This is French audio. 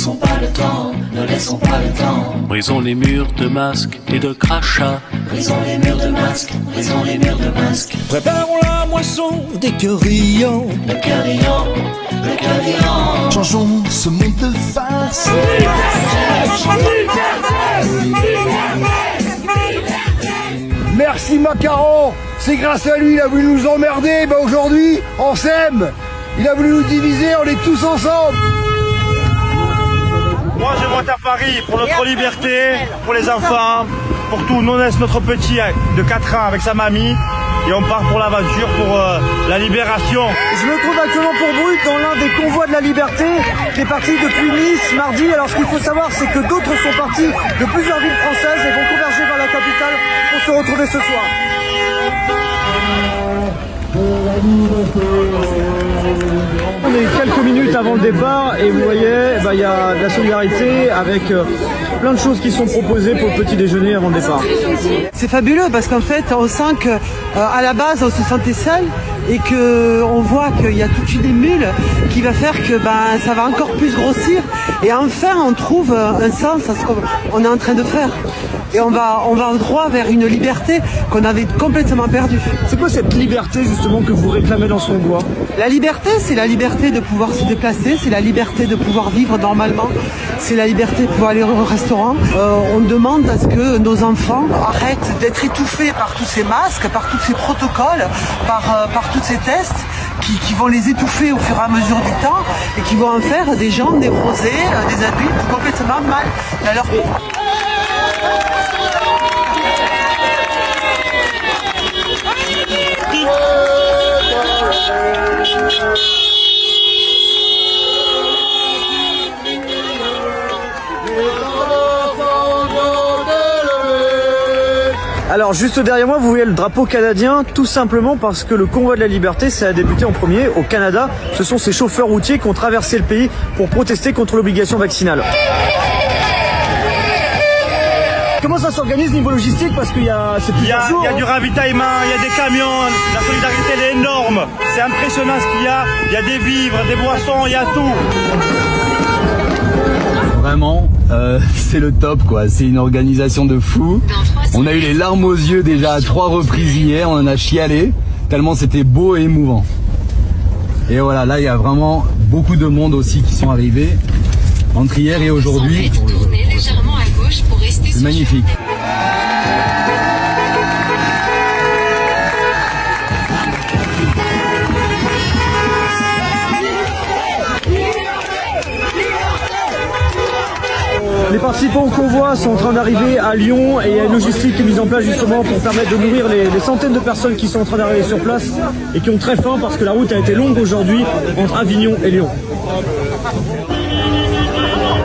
laissons pas le temps, ne laissons pas le temps. Brisons les murs de masques et de crachats. Brisons les murs de masques, brisons les murs de masques. Préparons la moisson des cœurs riants. Le cœur riant, le cœur riant. Changeons ce monde de face. Merci Macaron, c'est grâce à lui, il a voulu nous emmerder, ben aujourd'hui, on s'aime. Il a voulu nous diviser, on est tous ensemble. Moi je vote à Paris pour notre liberté, pour les enfants, pour tout. Nous on laisse notre petit de 4 ans avec sa mamie et on part pour l'aventure, pour la libération. Je me trouve actuellement pour Brut dans l'un des convois de la liberté qui est parti depuis Nice mardi. Alors ce qu'il faut savoir c'est que d'autres sont partis de plusieurs villes françaises et vont converger vers la capitale pour se retrouver ce soir. On est quelques minutes avant le départ et vous voyez, il y a de la solidarité avec plein de choses qui sont proposées pour le petit déjeuner avant le départ. C'est fabuleux parce qu'en fait on sent qu'à la base on se sentait seul et qu'on voit qu'il y a toute une émule qui va faire que ça va encore plus grossir et enfin on trouve un sens à ce qu'on est en train de faire. Et on va droit vers une liberté qu'on avait complètement perdue. C'est quoi cette liberté justement que vous réclamez dans ce convoi? La liberté, c'est la liberté de pouvoir se déplacer, c'est la liberté de pouvoir vivre normalement, c'est la liberté de pouvoir aller au restaurant. On demande à ce que nos enfants arrêtent d'être étouffés par tous ces masques, par tous ces protocoles, par tous ces tests qui vont les étouffer au fur et à mesure du temps et qui vont en faire des gens névrosés, des adultes complètement mal à leur peau. Alors juste derrière moi vous voyez le drapeau canadien, tout simplement parce que le convoi de la liberté ça a débuté en premier au Canada. Ce sont ces chauffeurs routiers qui ont traversé le pays pour protester contre l'obligation vaccinale. Comment ça s'organise niveau logistique? Parce qu'il y a plusieurs jours. Il y a du ravitaillement, il y a des camions, la solidarité elle est énorme. C'est impressionnant ce qu'il y a. Il y a des vivres, des boissons, il y a tout. Vraiment, c'est le top quoi. C'est une organisation de fou. On a eu les larmes aux yeux déjà à 3 reprises hier. On en a chialé tellement c'était beau et émouvant. Et voilà, là il y a vraiment beaucoup de monde aussi qui sont arrivés entre hier et aujourd'hui. C'est magnifique. Les participants au convoi sont en train d'arriver à Lyon et il y a une logistique qui est mise en place justement pour permettre de nourrir les centaines de personnes qui sont en train d'arriver sur place et qui ont très faim parce que la route a été longue aujourd'hui entre Avignon et Lyon.